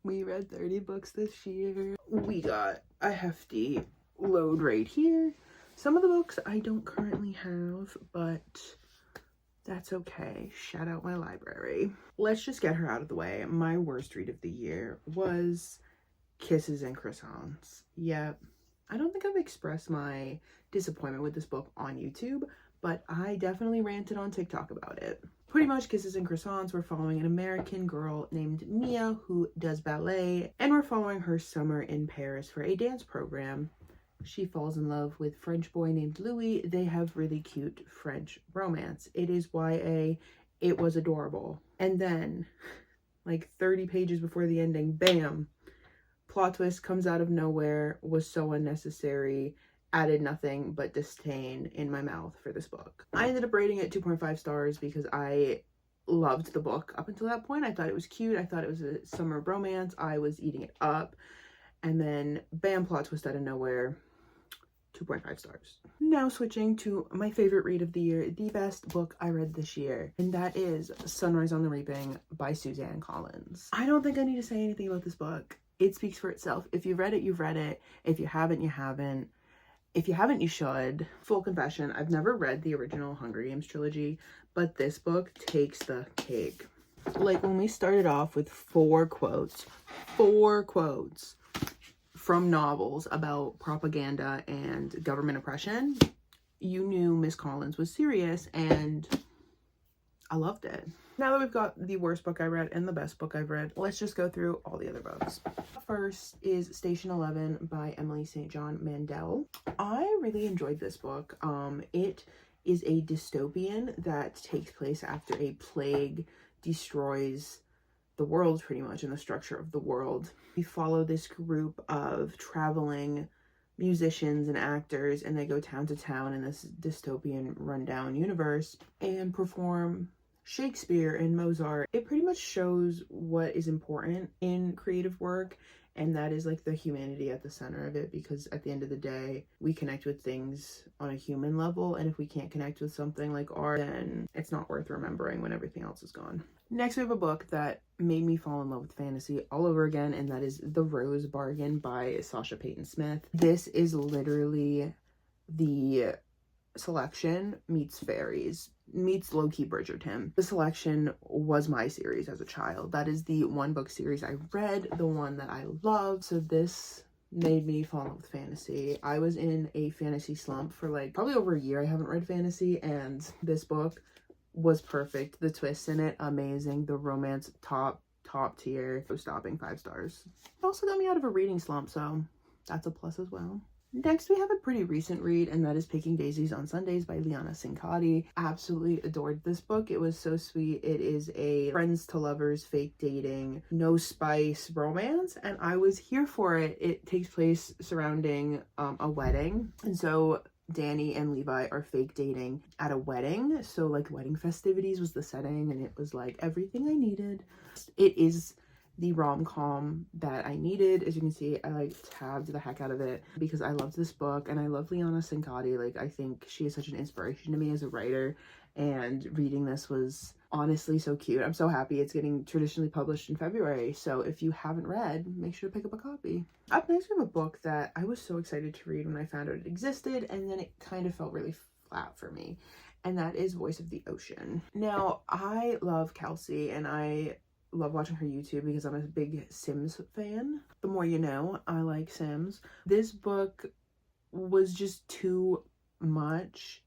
We read 30 books this year. We got a hefty load right here. Some of the books I don't currently have, but that's okay. Shout out my library. Let's just get her out of the way. My worst read of the year was Kisses and Croissants. Yep. I don't think I've expressed my disappointment with this book on YouTube, but I definitely ranted on TikTok about it. Pretty much Kisses and Croissants, we're following an American girl named Mia who does ballet, and we're following her summer in Paris for a dance program. She falls in love with a French boy named Louis. They have really cute French romance. It is YA. It was adorable. And then, like 30 pages before the ending, bam! Plot twist comes out of nowhere, was so unnecessary, added nothing but disdain in my mouth for this book. I ended up rating it 2.5 stars because I loved the book up until that point. I thought it was cute. I thought it was a summer romance. I was eating it up. And then, bam, plot twist out of nowhere. 2.5 stars. Now switching to my favorite read of the year, the best book I read this year, and that is Sunrise on the Reaping by Suzanne Collins. I don't think I need to say anything about this book. It speaks for itself. If you've read it, you've read it. If you haven't, you haven't. If you haven't, you should. Full confession, I've never read the original Hunger Games trilogy, but this book takes the cake. Like, when we started off with four quotes from novels about propaganda and government oppression, you knew Miss Collins was serious, and I loved it. Now that we've got the worst book I read and the best book I've read, let's just go through all the other books. First is Station 11 by Emily St. John Mandel. I really enjoyed this book. It is a dystopian that takes place after a plague destroys the world, pretty much, and the structure of the world. We follow this group of traveling musicians and actors, and they go town to town in this dystopian rundown universe and perform Shakespeare and Mozart. It pretty much shows what is important in creative work, and that is like the humanity at the center of it, because at the end of the day, we connect with things on a human level, and if we can't connect with something like art, then it's not worth remembering when everything else is gone. Next, we have a book that made me fall in love with fantasy all over again, and that is The Rose Bargain by Sasha Payton Smith. This is literally the Selection meets Fairies meets low-key Bridgerton. The Selection was my series as a child. That is the one book series I read, the one that I loved. So this made me fall in love with fantasy. I was in a fantasy slump for like probably over a year. I haven't read fantasy, and this book was perfect. The twists in it, amazing. The romance, top tier. So stopping 5 stars. It also got me out of a reading slump, so that's a plus as well. Next, we have a pretty recent read, and that is Picking Daisies on Sundays by Liana Cincotti. Absolutely adored this book. It was so sweet. It is a friends to lovers, fake dating, no spice romance, and I was here for it. It takes place surrounding a wedding, and so Danny and Levi are fake dating at a wedding. So like wedding festivities was the setting, and it was like everything I needed. It is the rom-com that I needed. As you can see, I like tabbed the heck out of it because I loved this book, and I love Liana Cincotti. Like, I think she is such an inspiration to me as a writer, and reading this was honestly so cute. I'm so happy it's getting traditionally published in February, so if you haven't read, make sure to pick up a copy. Up next, we have a book that I was so excited to read when I found out it existed, and then it kind of felt really flat for me, and that is Voice of the Ocean. Now, I love Kelsey, and I love watching her YouTube because I'm a big Sims fan. The more you know, I like Sims. This book was just too much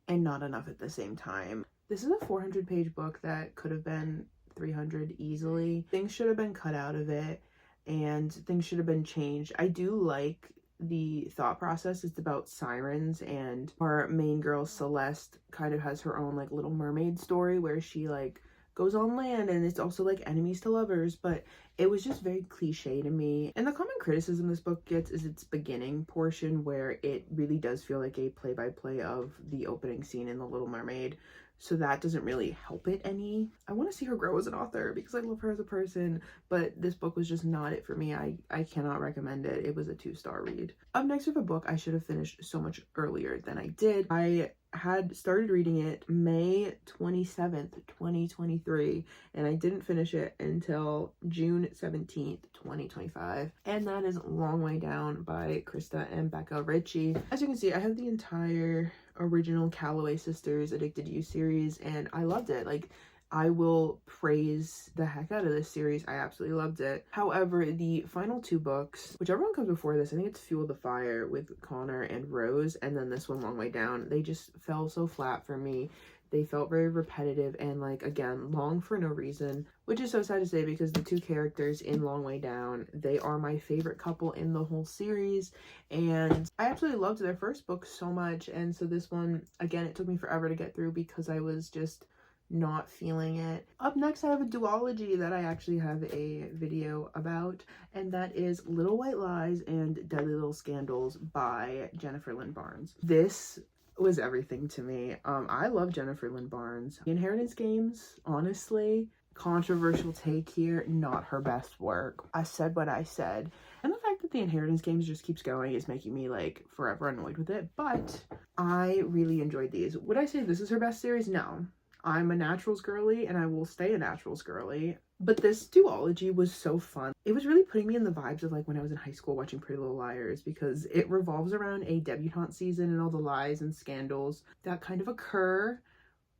and not enough at the same time. This is a 400-page book that could have been 300 easily. Things should have been cut out of it, and things should have been changed. I do like the thought process. It's about sirens, and our main girl Celeste kind of has her own like Little Mermaid story where she like goes on land, and it's also like enemies to lovers, but it was just very cliche to me. And the common criticism this book gets is its beginning portion, where it really does feel like a play-by-play of the opening scene in The Little Mermaid, so that doesn't really help it any. I want to see her grow as an author because I love her as a person, but this book was just not it for me. I cannot recommend it. It was a 2-star read. Up next, we have a book I should have finished so much earlier than I did. I had started reading it May 27th, 2023, and I didn't finish it until June 17th, 2025. And that is Long Way Down by Krista and Becca Ritchie. As you can see, I have the entire original Calloway Sisters Addicted You series, and I loved it. Like, I will praise the heck out of this series. I absolutely loved it. However, the final two books, whichever one comes before this, I think it's Fuel the Fire with Connor and Rose, and then this one, Long Way Down, they just fell so flat for me. They felt very repetitive and, like, again, long for no reason, which is so sad to say because the two characters in Long Way Down, they are my favorite couple in the whole series, and I absolutely loved their first book so much. And so this one, again, it took me forever to get through because I was just not feeling it. Up next, I have a duology that I actually have a video about, and that is Little White Lies and Deadly Little Scandals by Jennifer Lynn Barnes. This was everything to me. I love Jennifer Lynn Barnes. The Inheritance Games, honestly, controversial take here, not her best work. I said what I said, and the fact that The Inheritance Games just keeps going is making me, like, forever annoyed with it, but I really enjoyed these. Would I say this is her best series? No. I'm a Naturals girly and I will stay a Naturals girly. But this duology was so fun. It was really putting me in the vibes of, like, when I was in high school watching Pretty Little Liars, because it revolves around a debutante season and all the lies and scandals that kind of occur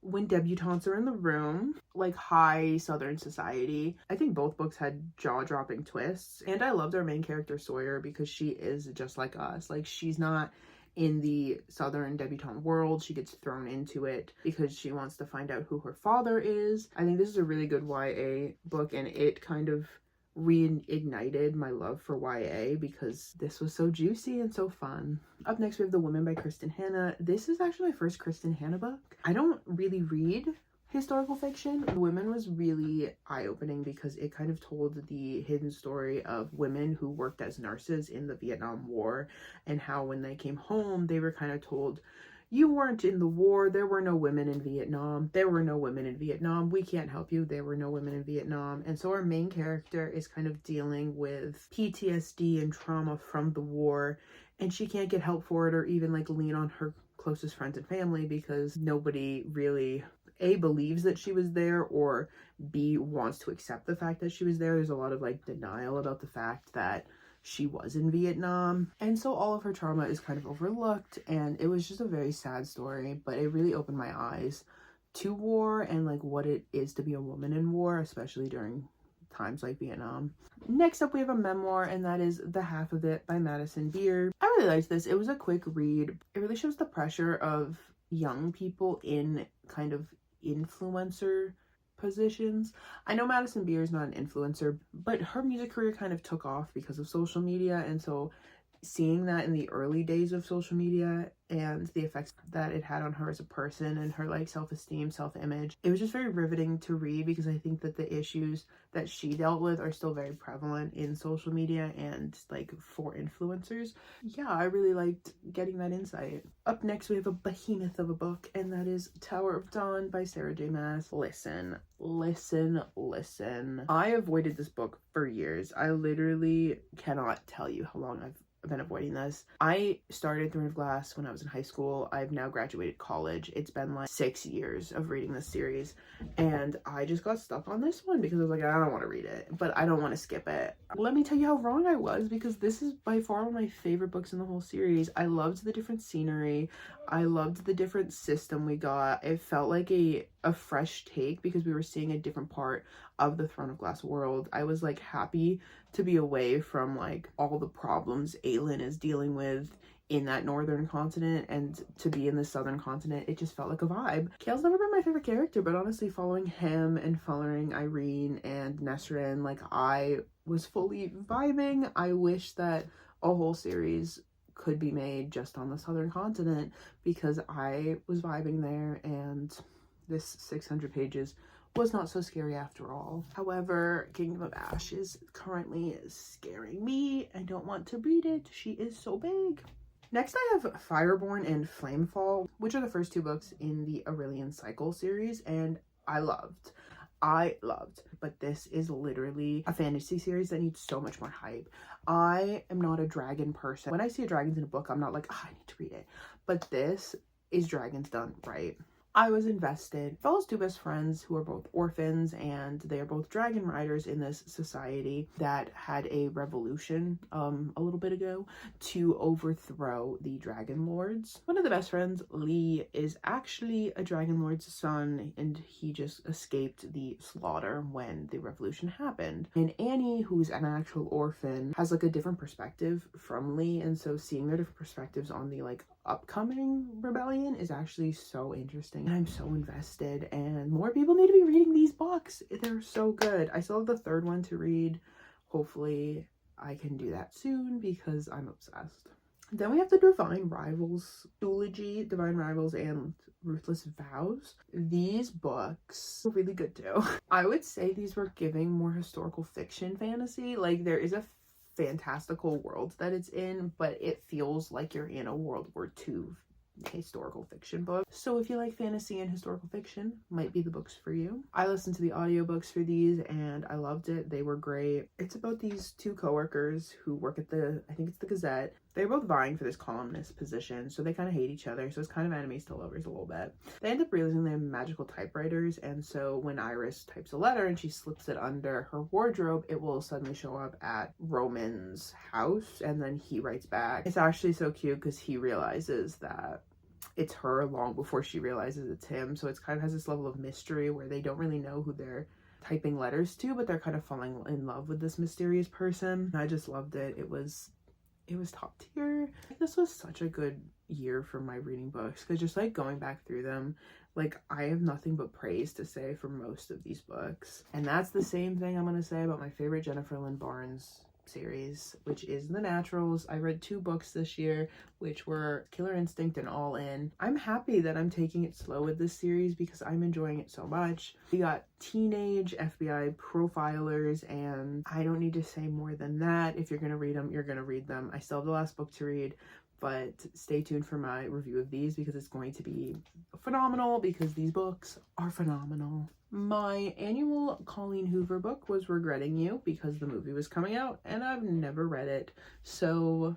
when debutantes are in the room, like high Southern society. I think both books had jaw-dropping twists, and I loved our main character Sawyer because she is just like us. Like, she's not in the Southern debutante world. She gets thrown into it because she wants to find out who her father is. I think this is a really good YA book, and it kind of reignited my love for YA because this was so juicy and so fun. Up next, we have The Women by Kristen Hanna. This is actually my first Kristen Hanna book. I don't really read historical fiction. The Women was really eye-opening because it kind of told the hidden story of women who worked as nurses in the Vietnam War, and how when they came home they were kind of told, you weren't in the war, there were no women in Vietnam, there were no women in Vietnam, we can't help you, there were no women in Vietnam. And so our main character is kind of dealing with PTSD and trauma from the war, and she can't get help for it or even, like, lean on her closest friends and family because nobody really A, believes that she was there, or B, wants to accept the fact that she was there. There's a lot of, like, denial about the fact that she was in Vietnam, and so all of her trauma is kind of overlooked, and it was just a very sad story, but it really opened my eyes to war and, like, what it is to be a woman in war, especially during times like Vietnam. Next up, we have a memoir, and that is The Half of It by Madison Beer. I really liked this. It was a quick read. It really shows the pressure of young people in kind of influencer positions. I know Madison Beer is not an influencer, but her music career kind of took off because of social media, and so seeing that in the early days of social media and the effects that it had on her as a person and her, like, self-esteem, self-image, it was just very riveting to read because I think that the issues that she dealt with are still very prevalent in social media and, like, for influencers. Yeah, I really liked getting that insight. Up next, we have a behemoth of a book, and that is Tower of Dawn by Sarah J. Maas. Listen. I avoided this book for years. I literally cannot tell you how long I've been avoiding this. I started Throne of Glass when I was in high school. I've now graduated college. It's been like 6 years of reading this series, and I just got stuck on this one because I was like, I don't want to read it, but I don't want to skip it. Let me tell you how wrong I was, because this is by far one of my favorite books in the whole series. I loved the different scenery. I loved the different system we got. It felt like a fresh take because we were seeing a different part of the Throne of Glass world. I was, like, happy to be away from, like, all the problems Aelin is dealing with in that northern continent and to be in the southern continent. It just felt like a vibe. Chaol's never been my favorite character, but honestly, following him and following Yrene and Nesrin, like, I was fully vibing. I wish that a whole series could be made just on the southern continent because I was vibing there, and this 600 pages was not so scary after all. However, Kingdom of Ash is currently scaring me. I don't want to read it. She is so big. Next, I have Fireborn and Flamefall, which are the first two books in the Aurelian Cycle series, and I loved. But this is literally a fantasy series that needs so much more hype. I am not a dragon person. When I see a dragon's in a book, I'm not like, oh, I need to read it. But this is dragons done right. I was invested. Fella's two best friends who are both orphans, and they are both dragon riders in this society that had a revolution a little bit ago to overthrow the dragon lords. One of the best friends, Lee, is actually a dragon lord's son, and he just escaped the slaughter when the revolution happened. And Annie, who's an actual orphan, has like a different perspective from Lee, and so seeing their different perspectives on the like upcoming rebellion is actually so interesting, and I'm so invested, and more people need to be reading these books. They're so good. I still have the third one to read. Hopefully I can do that soon because I'm obsessed. Then we have the Divine Rivals duology, Divine Rivals and Ruthless Vows. These books were really good too. I would say these were giving more historical fiction fantasy. Like, there is a fantastical world that it's in, but it feels like you're in a World War II historical fiction book. So if you like fantasy and historical fiction, might be the books for you. I listened to the audiobooks for these and I loved it. They were great. It's about these two coworkers who work at I think it's the Gazette. They're both vying for this columnist position, so they kind of hate each other. So it's kind of enemies to lovers a little bit. They end up realizing they have magical typewriters, and so when Iris types a letter and she slips it under her wardrobe, it will suddenly show up at Roman's house, and then he writes back. It's actually so cute because he realizes that it's her long before she realizes it's him. So it's kind of has this level of mystery where they don't really know who they're typing letters to, but they're kind of falling in love with this mysterious person. I just loved it. It was top tier. This was such a good year for my reading books because just like going back through them, like I have nothing but praise to say for most of these books. And that's the same thing I'm going to say about my favorite Jennifer Lynn Barnes series, which is The Naturals. I read 2 books this year, which were Killer Instinct and All In. I'm happy that I'm taking it slow with this series because I'm enjoying it so much. We got teenage FBI profilers, and I don't need to say more than that. If you're gonna read them, you're gonna read them. I still have the last book to read, but stay tuned for my review of these because it's going to be phenomenal because these books are phenomenal. My annual Colleen Hoover book was Regretting You because the movie was coming out and I've never read it, so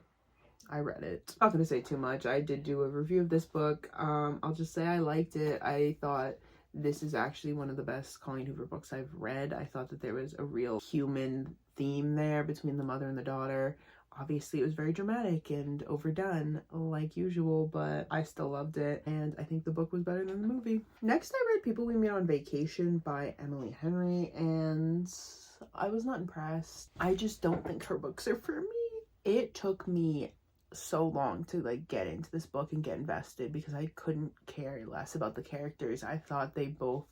I read it. I'm not gonna say too much. I did do a review of this book. I'll just say I liked it. I thought this is actually one of the best Colleen Hoover books I've read. I thought that there was a real human theme there between the mother and the daughter. Obviously, it was very dramatic and overdone, like usual, but I still loved it, and I think the book was better than the movie. Next, I read People We Meet on Vacation by Emily Henry, and I was not impressed. I just don't think her books are for me. It took me so long to like get into this book and get invested because I couldn't care less about the characters. I thought they both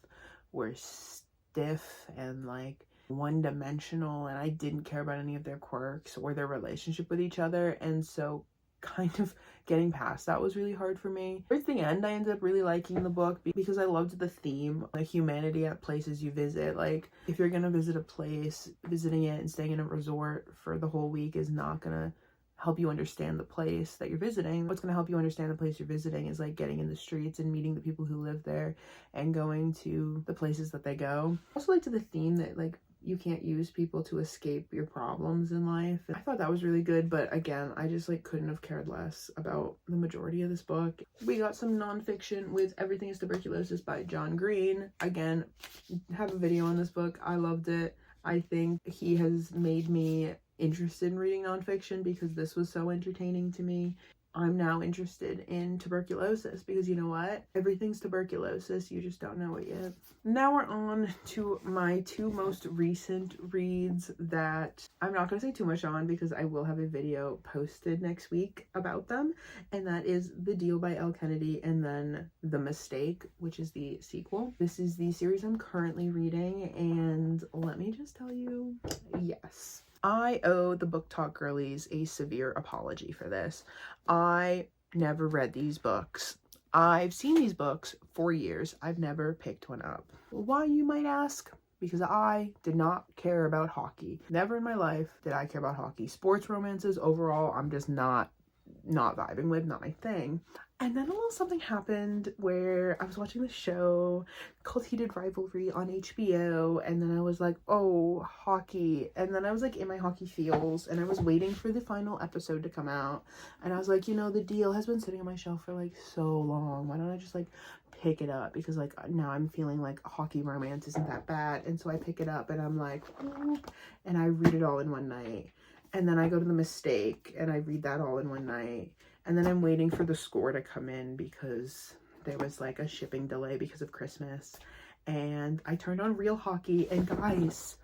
were stiff and like one-dimensional, and I didn't care about any of their quirks or their relationship with each other, and so kind of getting past that was really hard for me. Towards the end, I ended up really liking the book because I loved the theme, the humanity at places you visit. Like, if you're gonna visit a place, visiting it and staying in a resort for the whole week is not gonna help you understand the place that you're visiting. What's going to help you understand the place you're visiting is like getting in the streets and meeting the people who live there and going to the places that they go. I also liked the theme that like you can't use people to escape your problems in life. I thought that was really good, but again, I just like couldn't have cared less about the majority of this book. We got some nonfiction with Everything is Tuberculosis by John Green. Again, have a video on this book. I loved it. I think he has made me interested in reading nonfiction because this was so entertaining to me. I'm now interested in tuberculosis because you know what? Everything's tuberculosis, you just don't know it yet. Now we're on to my 2 most recent reads that I'm not going to say too much on because I will have a video posted next week about them, and that is The Deal by Elle Kennedy and then The Mistake, which is the sequel. This is the series I'm currently reading, and let me just tell you, yes. I owe the Book Talk girlies a severe apology for this. I never read these books. I've seen these books for years. I've never picked one up. Why, you might ask? Because I did not care about hockey. Never in my life did I care about hockey. Sports romances overall, I'm just not not vibing with, not my thing. And then a little something happened where I was watching this show called Heated Rivalry on HBO, and then I was like, oh, hockey. And then I was like in my hockey feels, and I was waiting for the final episode to come out, and I was like, you know, The Deal has been sitting on my shelf for like so long, why don't I just like pick it up, because like now I'm feeling like hockey romance isn't that bad. And so I pick it up and I'm like, whoop, and I read it all in one night. And then I go to The Mistake and I read that all in one night. And then I'm waiting for The Score to come in because there was like a shipping delay because of Christmas. And I turned on Real Hockey, and guys,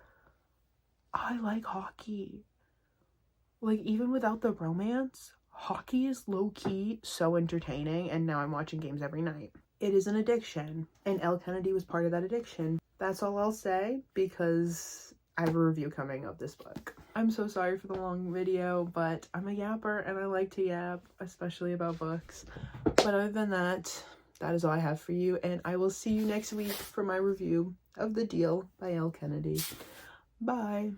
I like hockey. Like, even without the romance, hockey is low-key so entertaining, and now I'm watching games every night. It is an addiction, and Elle Kennedy was part of that addiction. That's all I'll say, because I have a review coming of this book. I'm so sorry for the long video, but I'm a yapper and I like to yap, especially about books. But other than that, that is all I have for you, and I will see you next week for my review of The Deal by Elle Kennedy. Bye.